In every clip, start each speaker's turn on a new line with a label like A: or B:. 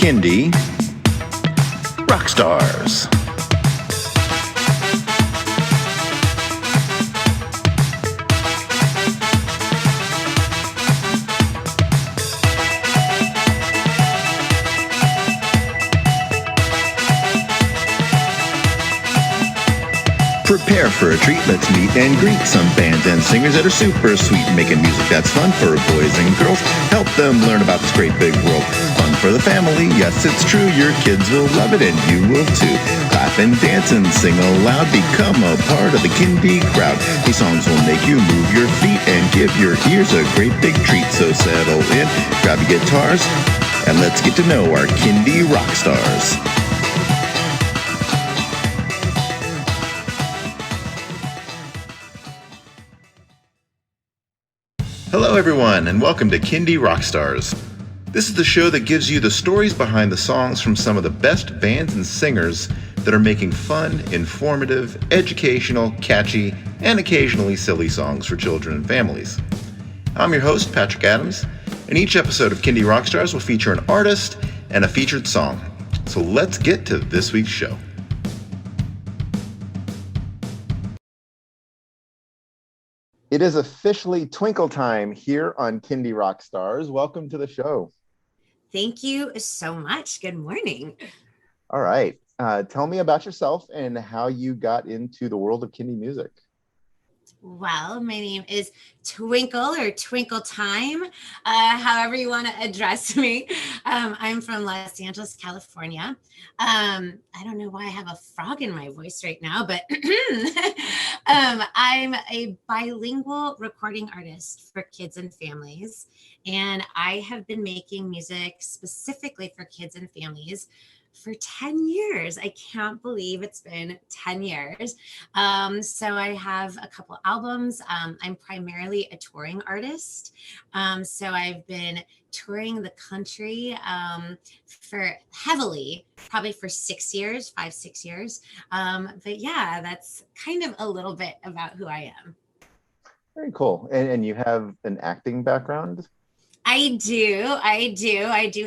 A: Kindy Rockstars. Prepare for a treat, let's meet and greet some bands and singers that are super sweet, making music that's fun for boys and girls. Help them learn about this great big world. Fun for the family, yes it's true, your kids will love it and you will too. Clap and dance and sing aloud, become a part of the Kindy crowd. These songs will make you move your feet and give your ears a great big treat. So settle in, grab your guitars, and let's get to know our Kindy Rockstars. Hello everyone, and welcome to Kindy Rockstars. This is the show that gives you the stories behind the songs from some of the best bands and singers that are making fun, informative, educational, catchy, and occasionally silly songs for children and families. I'm your host, Patrick Adams, and each episode of Kindy Rockstars will feature an artist and a featured song. So let's get to this week's show. It is officially Twinkle Time here on Kindy Rockstars. Welcome to the show.
B: Thank you so much. Good morning.
A: All right. Tell me about yourself and how you got into the world of Kindy music.
B: Well, my name is Twinkle or Twinkle Time, however you want to address me. I'm from Los Angeles, California. I don't know why I have a frog in my voice right now, but I'm a bilingual recording artist for kids and families. And I have been making music specifically for kids and families for 10 years. I can't believe it's been 10 years. So I have a couple albums. I'm primarily a touring artist. So I've been touring the country for heavily, probably for 6 years, 5-6 years. But yeah, that's kind of a little bit about who I am.
A: Very cool. And you have an acting background?
B: I do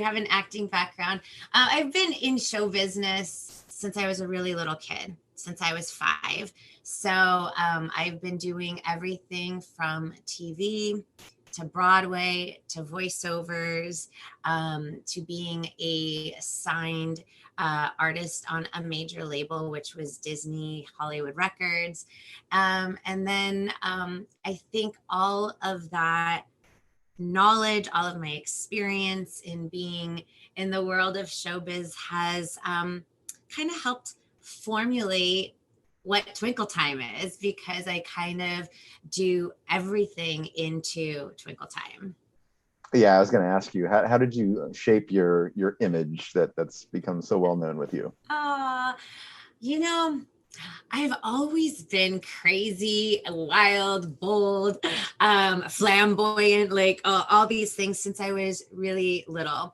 B: have an acting background. I've been in show business since I was a really little kid, since I was 5. So I've been doing everything from TV to Broadway to voiceovers to being a signed artist on a major label, which was Disney Hollywood Records. And then I think all of that knowledge, all of my experience in being in the world of showbiz has kind of helped formulate what Twinkle Time is, because I kind of do everything into Twinkle Time.
A: Yeah, I was going to ask you, how did you shape your image that's become so well known with you?
B: I've always been crazy, wild, bold, flamboyant, like all these things since I was really little.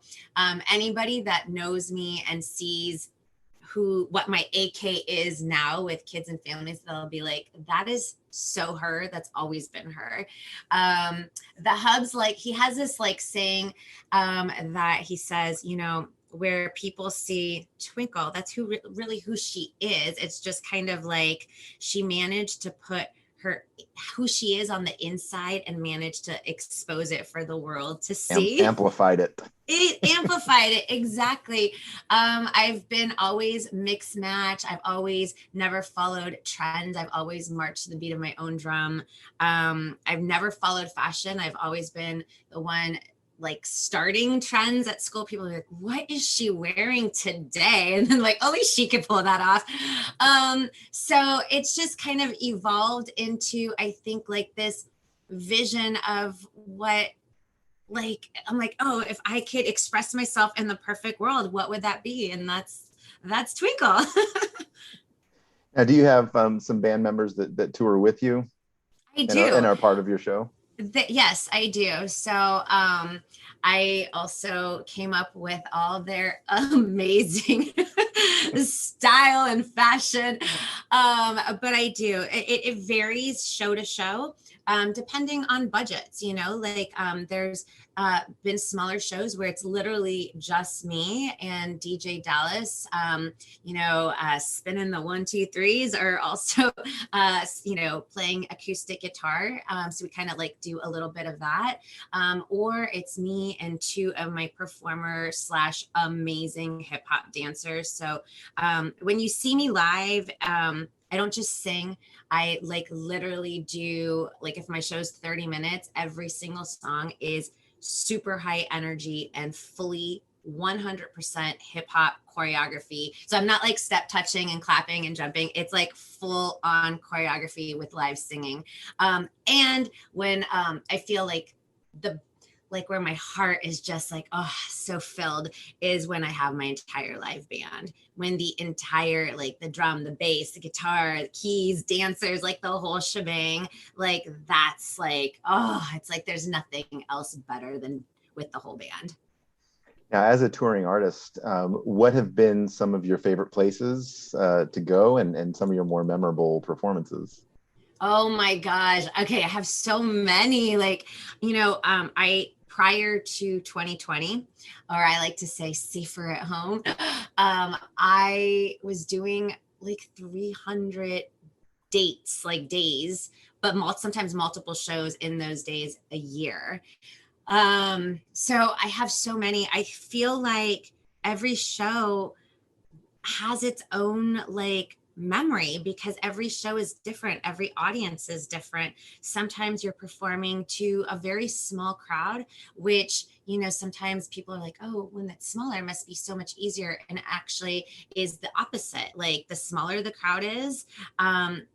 B: Anybody that knows me and sees what my AK is now with kids and families, they'll be like, that is so her. That's always been her. The Hubs, like, he has this like saying that he says, where people see Twinkle, that's really who she is. It's just kind of like she managed to put who she is on the inside and managed to expose it for the world to see.
A: Amplified it.
B: It amplified it, exactly. I've been always mixed match. I've always never followed trends. I've always marched to the beat of my own drum. I've never followed fashion. I've always been the one like starting trends at school. People are like, what is she wearing today? And then like, only she could pull that off. So it's just kind of evolved into, I think, like this vision of what, like, I'm like, oh, if I could express myself in the perfect world, what would that be? And that's Twinkle.
A: Now, do you have some band members that tour with you?
B: I do.
A: And are part of your show?
B: Yes, I do. So I also came up with all their amazing style and fashion. But I do. It varies show to show. depending on budgets, like there's been smaller shows where it's literally just me and DJ Dallas, spinning the 1 2 3s, or also, playing acoustic guitar. So we kind of like do a little bit of that. Or it's me and two of my performer slash amazing hip hop dancers. So when you see me live, I don't just sing. I like literally do, like, if my show's 30 minutes, every single song is super high energy and fully 100% hip hop choreography. So I'm not like step touching and clapping and jumping. It's like full on choreography with live singing. And when I feel like where my heart is just like, oh, so filled, is when I have my entire live band. When the entire, like the drum, the bass, the guitar, the keys, dancers, like the whole shebang, like that's like, oh, it's like there's nothing else better than with the whole band.
A: Now, as a touring artist, what have been some of your favorite places to go, and some of your more memorable performances?
B: Oh my gosh. Okay. I have so many, like, prior to 2020, or I like to say safer at home, I was doing like 300 dates, like days, but sometimes multiple shows in those days a year. So I have so many. I feel like every show has its own like memory, because every show is different, every audience is different. Sometimes you're performing to a very small crowd, which sometimes people are like, oh, when it's smaller it must be so much easier, and it actually is the opposite. Like the smaller the crowd is,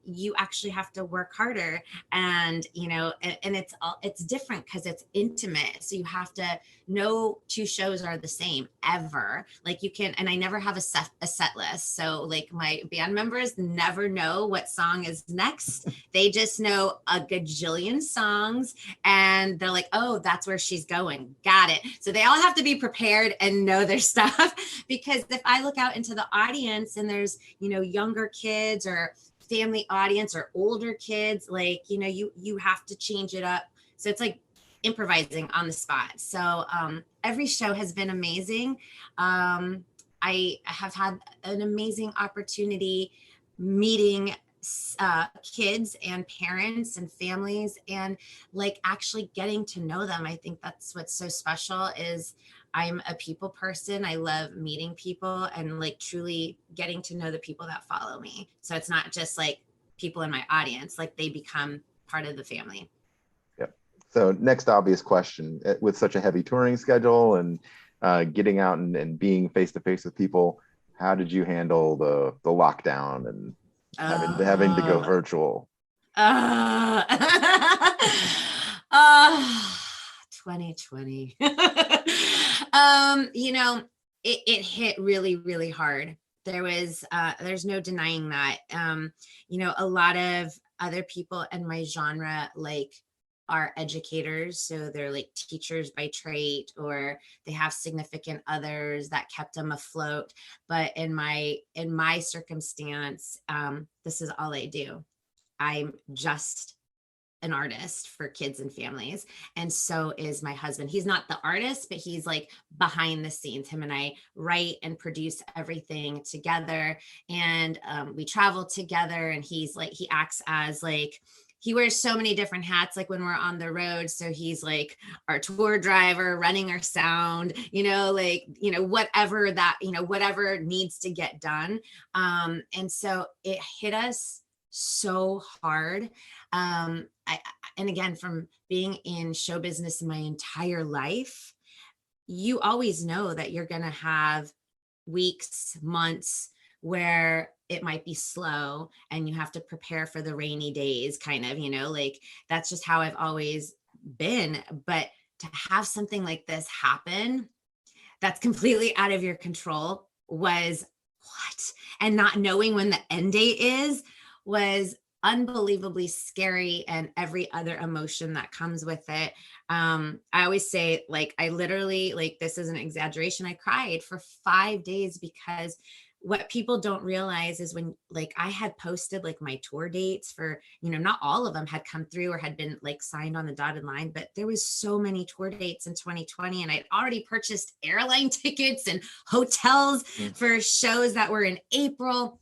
B: you actually have to work harder, and it's different because it's intimate. So you have to, no two shows are the same ever. Like you can, and I never have a set list. So like my band members never know what song is next. They just know a gajillion songs, and they're like, oh, that's where she's going. Got it. So they all have to be prepared and know their stuff. Because if I look out into the audience and there's, younger kids or family audience or older kids, like, you have to change it up. So it's like improvising on the spot. So every show has been amazing. I have had an amazing opportunity meeting kids and parents and families, and like actually getting to know them. I think that's what's so special, is I'm a people person. I love meeting people and like truly getting to know the people that follow me. So it's not just like people in my audience, like they become part of the family.
A: So next obvious question, with such a heavy touring schedule and getting out and being face to face with people, how did you handle the lockdown and having to go virtual?
B: 2020. It hit really, really hard. There's no denying that. A lot of other people in my genre, like, are educators, so they're like teachers by trade, or they have significant others that kept them afloat. But in my circumstance, this is all I do. I'm just an artist for kids and families, and so is my husband. He's not the artist, but he's like behind the scenes. Him and I write and produce everything together, and we travel together, and he acts as like, he wears so many different hats, like when we're on the road. So he's like our tour driver, running our sound, whatever needs to get done. And so it hit us so hard. And again, from being in show business my entire life, you always know that you're going to have weeks, months where it might be slow and you have to prepare for the rainy days, kind of, like that's just how I've always been. But to have something like this happen, that's completely out of your control, was what? And not knowing when the end date was unbelievably scary, and every other emotion that comes with it. I always say, like, I literally, like, this is an exaggeration, I cried for 5 days, because what people don't realize is when like I had posted like my tour dates for, not all of them had come through or had been like signed on the dotted line, but there was so many tour dates in 2020 and I'd already purchased airline tickets and hotels for shows that were in April.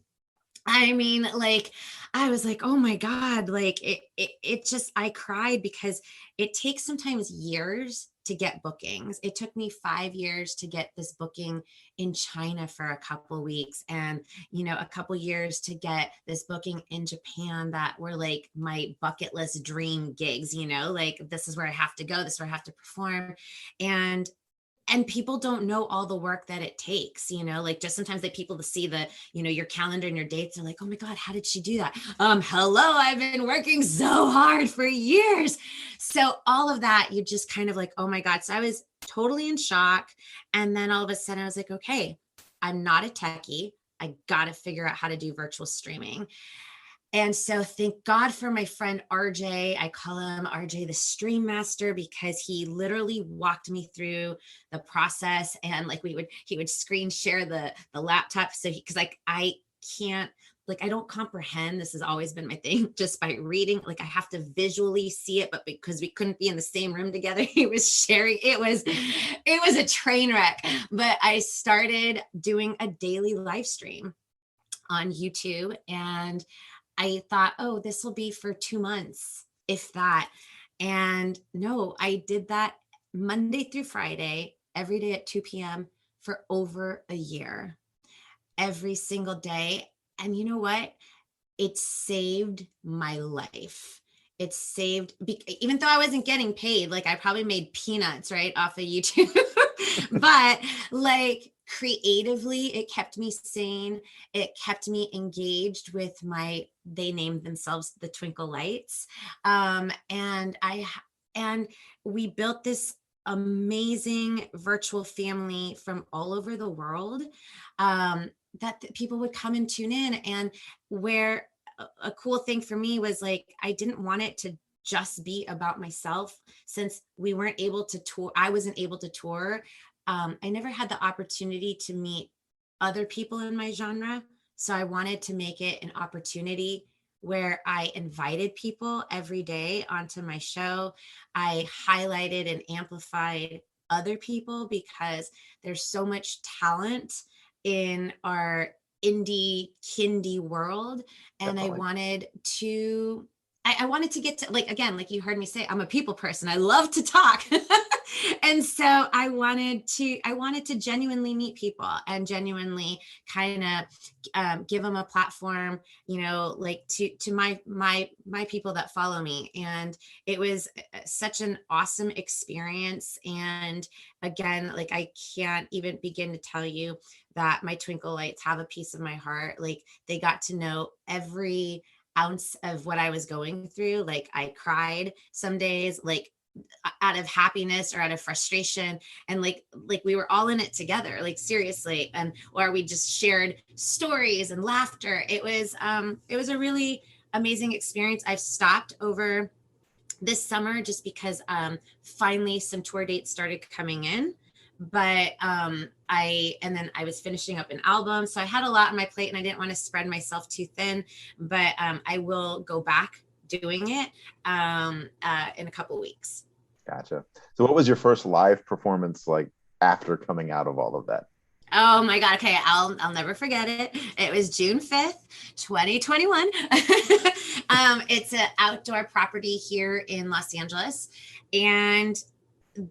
B: I mean, like, I was like, oh my God, like it just, I cried because it takes sometimes years to get bookings. It took me 5 years to get this booking in China for a couple weeks and, a couple years to get this booking in Japan that were like my bucket list dream gigs, like this is where I have to go, this is where I have to perform. And people don't know all the work that it takes, like just sometimes they people to see the, your calendar and your dates are like, oh my God, how did she do that? Hello, I've been working so hard for years. So all of that, you just kind of like, oh my God. So I was totally in shock. And then all of a sudden I was like, okay, I'm not a techie. I got to figure out how to do virtual streaming. And so thank God for my friend RJ. I call him RJ the Stream Master because he literally walked me through the process and like he would screen share the laptop. So because like I can't, like I don't comprehend, this has always been my thing, just by reading, like I have to visually see it, but because we couldn't be in the same room together, he was sharing, it was a train wreck. But I started doing a daily live stream on YouTube and I thought, oh, this will be for 2 months, if that. And no, I did that Monday through Friday, every day at 2 p.m. for over a year, every single day. And you know what? It saved my life. It saved, even though I wasn't getting paid, like I probably made peanuts, right, off of YouTube. But like creatively, it kept me sane. It kept me engaged with they named themselves the Twinkle Lights. And we built this amazing virtual family from all over the world, that people would come and tune in. And where a cool thing for me was like, I didn't want it to just be about myself since we weren't able to tour. I wasn't able to tour. I never had the opportunity to meet other people in my genre. So I wanted to make it an opportunity where I invited people every day onto my show. I highlighted and amplified other people because there's so much talent in our indie kindy world. And
C: Definitely.
B: I wanted to get to, like, again, like you heard me say, I'm a people person. I love to talk. And so I wanted to genuinely meet people and genuinely kind of give them a platform, like to my people that follow me. And it was such an awesome experience. And again, like I can't even begin to tell you that my Twinkle Lights have a piece of my heart. Like they got to know every ounce of what I was going through. Like I cried some days, like out of happiness or out of frustration, and like we were all in it together, like seriously. And or we just shared stories and laughter. It was a really amazing experience. I've stopped over this summer just because finally some tour dates started coming in. But I was finishing up an album, so I had a lot on my plate and I didn't want to spread myself too thin. But I will go back doing it in a couple weeks.
C: Gotcha. So what was your first live performance like after coming out of all of that?
B: Oh my God. Okay. I'll never forget it. It was June 5th, 2021. It's an outdoor property here in Los Angeles. And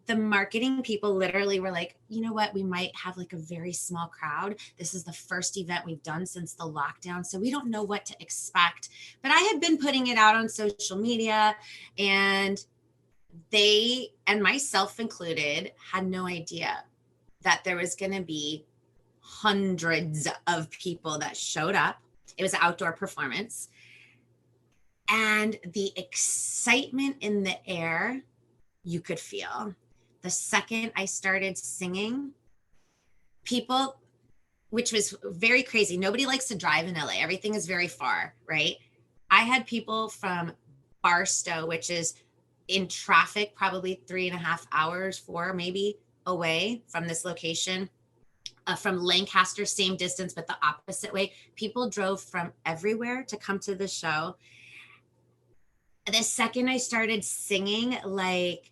B: the marketing people literally were like, you know what? We might have like a very small crowd. This is the first event we've done since the lockdown. So we don't know what to expect. But I had been putting it out on social media, and they, and myself included, had no idea that there was going to be hundreds of people that showed up. It was an outdoor performance. And the excitement in the air, you could feel. The second I started singing, people, which was very crazy. Nobody likes to drive in LA. Everything is very far, right? I had people from Barstow, which is in traffic, probably 3.5 hours, 4 maybe away from this location. from Lancaster, same distance, but the opposite way. People drove from everywhere to come to the show. The second I started singing, like,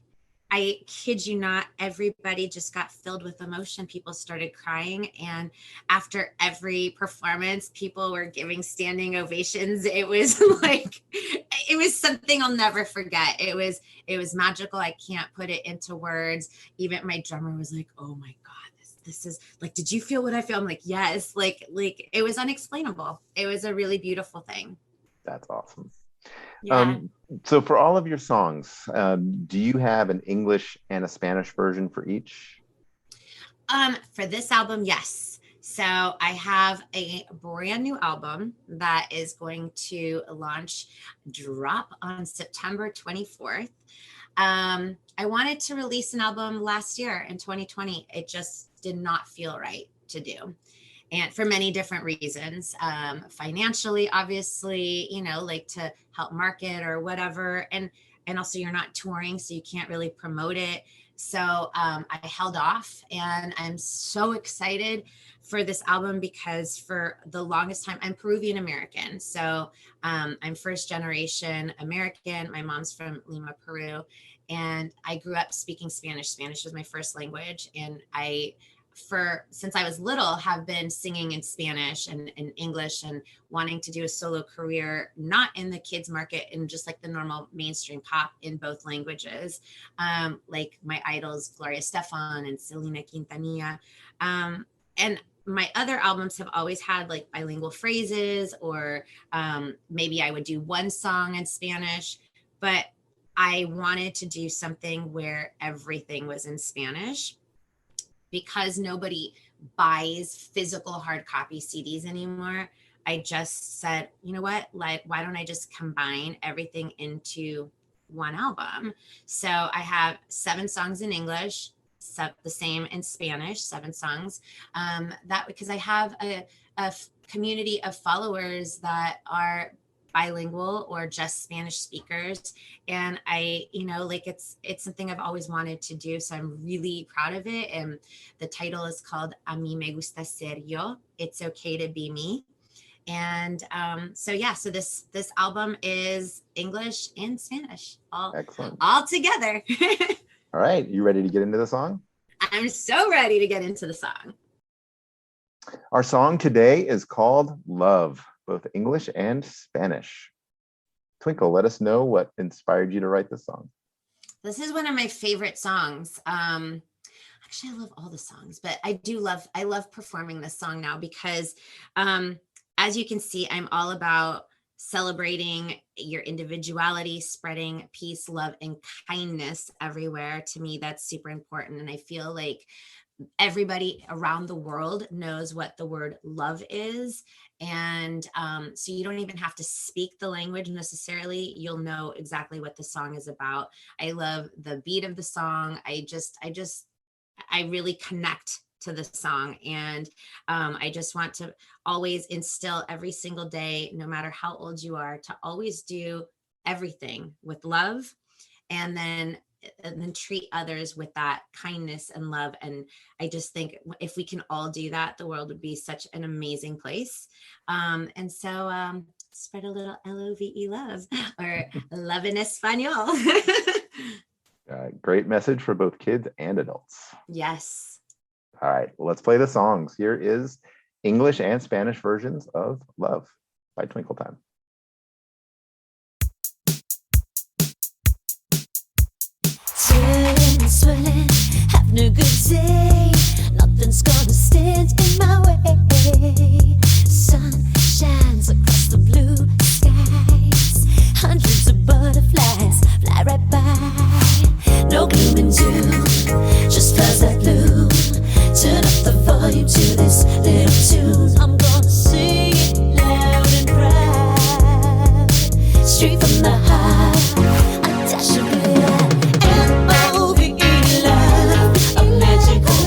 B: I kid you not, everybody just got filled with emotion. People started crying. And after every performance, people were giving standing ovations. It was like, it was something I'll never forget. It was magical. I can't put it into words. Even my drummer was like, oh my God, this is like, did you feel what I feel? I'm like, yes, like it was unexplainable. It was a really beautiful thing.
C: That's awesome.
B: Yeah.
C: So for all of your songs, do you have an English and a Spanish version for each?
B: For this album, yes. So I have a brand new album that is going to drop on September 24th. I wanted to release an album last year in 2020. It just did not feel right to do. And for many different reasons, financially, obviously, like to help market or whatever. And also you're not touring, so you can't really promote it. So I held off, and I'm so excited for this album because for the longest time, I'm Peruvian American. So I'm first generation American. My mom's from Lima, Peru. And I grew up speaking Spanish. Spanish was my first language. And since I was little, have been singing in Spanish and in English and wanting to do a solo career, not in the kids market and just like the normal mainstream pop in both languages. Like my idols, Gloria Estefan and Selena Quintanilla. And my other albums have always had like bilingual phrases, or maybe I would do one song in Spanish, but I wanted to do something where everything was in Spanish, because nobody buys physical hard copy CDs anymore. I just said, you know what, like, why don't I just combine everything into one album? So I have 7 songs in English, the same in Spanish, 7 songs. That because I have a community of followers that are bilingual or just Spanish speakers. And I, like it's something I've always wanted to do. So I'm really proud of it. And the title is called A mí me gusta ser yo. It's okay to be me. And so this album is English and Spanish all together.
C: All right. You ready to get into the song?
B: I'm so ready to get into the song.
C: Our song today is called Love, both English and Spanish. Twinkle, let us know what inspired you to write this song.
B: This is one of my favorite songs. Actually, I love all the songs, but I love performing this song now because as you can see, I'm all about celebrating your individuality, spreading peace, love, and kindness everywhere. To me, that's super important. And I feel like everybody around the world knows what the word love is. And so you don't even have to speak the language necessarily. You'll know exactly what the song is about. I love the beat of the song. I really connect to the song. And I just want to always instill every single day, no matter how old you are, to always do everything with love, and then treat others with that kindness and love. And I just think if we can all do that, the world would be such an amazing place. And so spread a little LOVE love, or love in Espanol.
C: Great message for both kids and adults.
B: Yes.
C: All right, well, let's play the songs. Here is English and Spanish versions of Love by Twinkle Time.
D: Swirling, having a good day. Nothing's gonna stand in my way. Sun shines across the blue skies. Hundreds of butterflies fly right by. No gloom and doom, just flowers that bloom. Turn up the volume to this little tune. I'm gonna sing it loud and proud. Straight from the heart, a dash of blood. A magical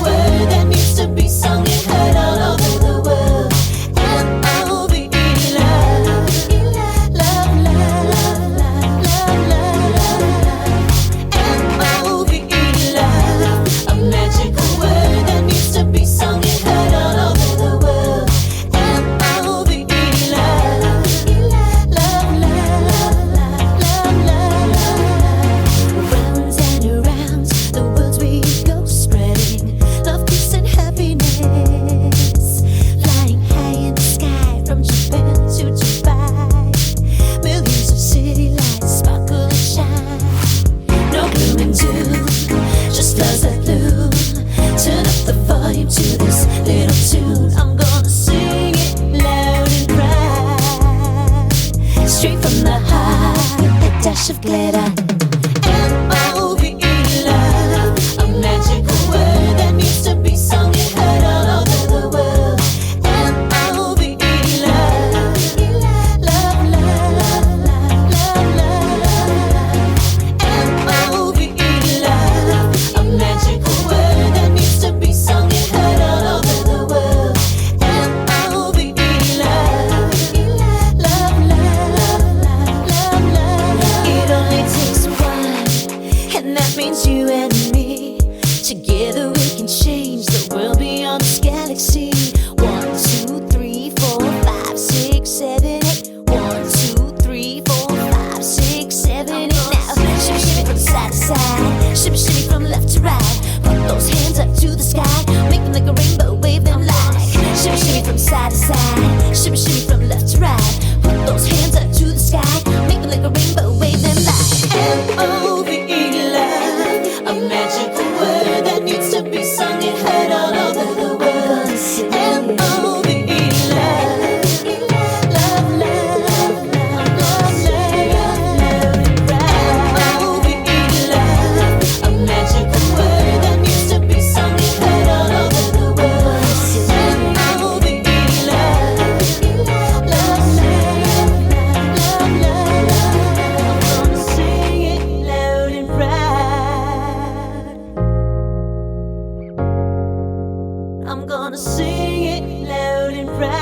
D: I'm gonna sing it loud and proud.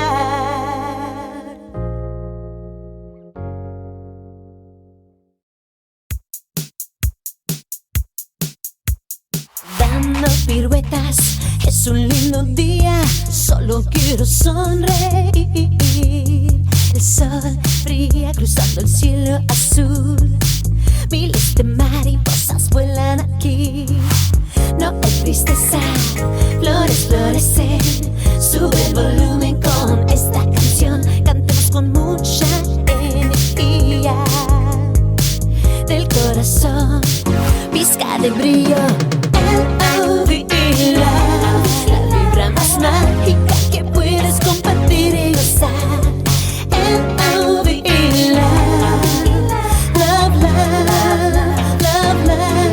D: Dando piruetas, es un lindo día, solo quiero sonreír. El sol brilla cruzando el cielo azul, miles de mariposas vuelan aquí. No hay tristeza, flores florecen. Sube el volumen con esta canción, cantemos con mucha energía. Del corazón, pizca de brillo. L-O-V-E, love, la vibra más mágica que puedes compartir y gozar. L-O-V-E, love, love, love, love, love.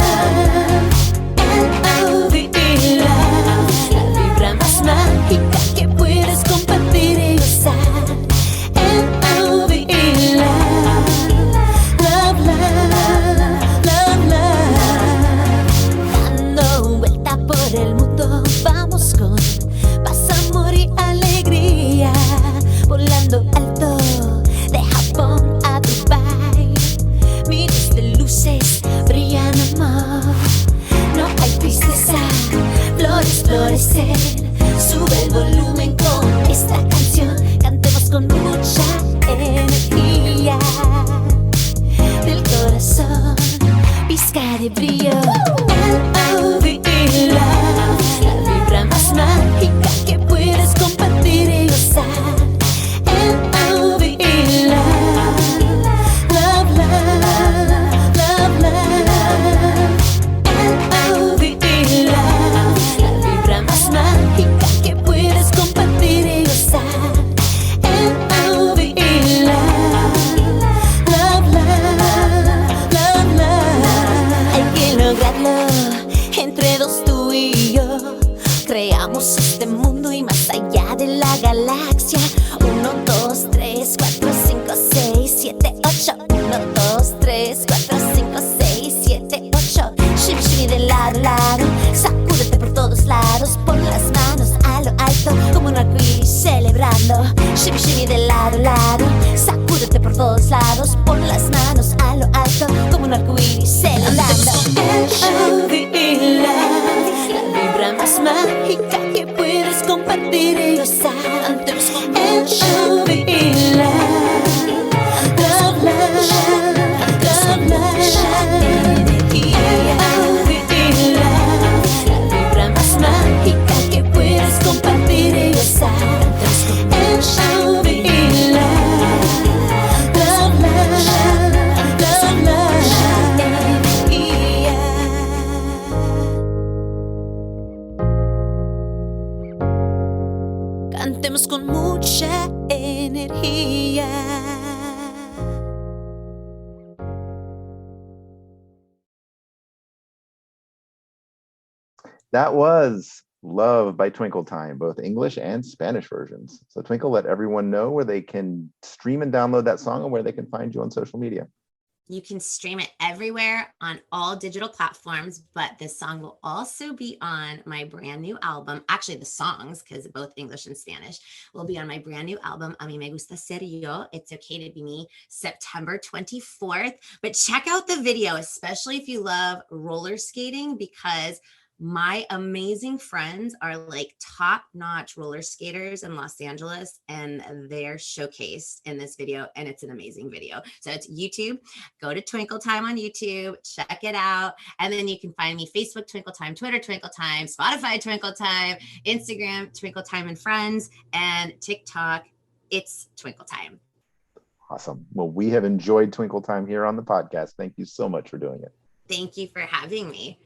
D: L-O-V-E, love, la vibra más mágica que puedes compartir y gozar. L-O-V-E, love, love, love, love, love. Dando vuelta por el mundo, vamos con paz, amor y alegría. Volando alto, de Japón a Dubai, miles de luces brillan, amor. No hay tristeza, flores florecen. Sube el volumen con esta canción, cantemos con mucha energía. Del corazón, pizca de brillo. L-O-V-E, love, la vibra más mágica que puedes compartir y gozar. L-O-V-E, love, love, love, love, love. L-O-V-E, love, la vibra más mágica que puedes compartir y gozar. L-O-V-E, love, love, love, love, love. Hay que lograrlo entre dos, tú y yo. Creamos este mundo y más allá de la galaxia. 1, 2, 3, 4, 5, 6, 7, 8. 1, 2, 3, 4, 5, 6, 7, 8. Shimmy, shimmy de lado a lado, sacúdete por todos lados. Pon las manos a lo alto como un arcoíris celebrando. Shimmy, shimmy de lado a lado, sacúdete por todos lados. Pon las manos a lo alto como un arcoíris celebrando. L-O-V-E, love, la vibra más mágica que puedes compartir y gozar. L-O-V-E, love, love, love, love, love. L-O-V-E, love, la vibra más mágica que puedes compartir y gozar. L-O-V-E, love, love, love, love, love. Cantemos con mucha energía.
C: That was Love by Twinkle Time, both English and Spanish versions. So Twinkle, let everyone know where they can stream and download that song and where they can find you on social media.
B: You can stream it everywhere on all digital platforms, but this song will also be on my brand new album. Actually, the songs, because both English and Spanish, will be on my brand new album, A mí me gusta ser yo, It's Okay to Be Me, September 24th. But check out the video, especially if you love roller skating, because my amazing friends are like top-notch roller skaters in Los Angeles, and they're showcased in this video, and it's an amazing video. So it's YouTube. Go to Twinkle Time on YouTube, check it out, and then you can find me Facebook Twinkle Time, Twitter Twinkle Time, Spotify Twinkle Time, Instagram Twinkle Time and Friends, and TikTok it's Twinkle Time.
C: Awesome. Well, we have enjoyed Twinkle Time here on the podcast. Thank you so much for doing it.
B: Thank you for having me.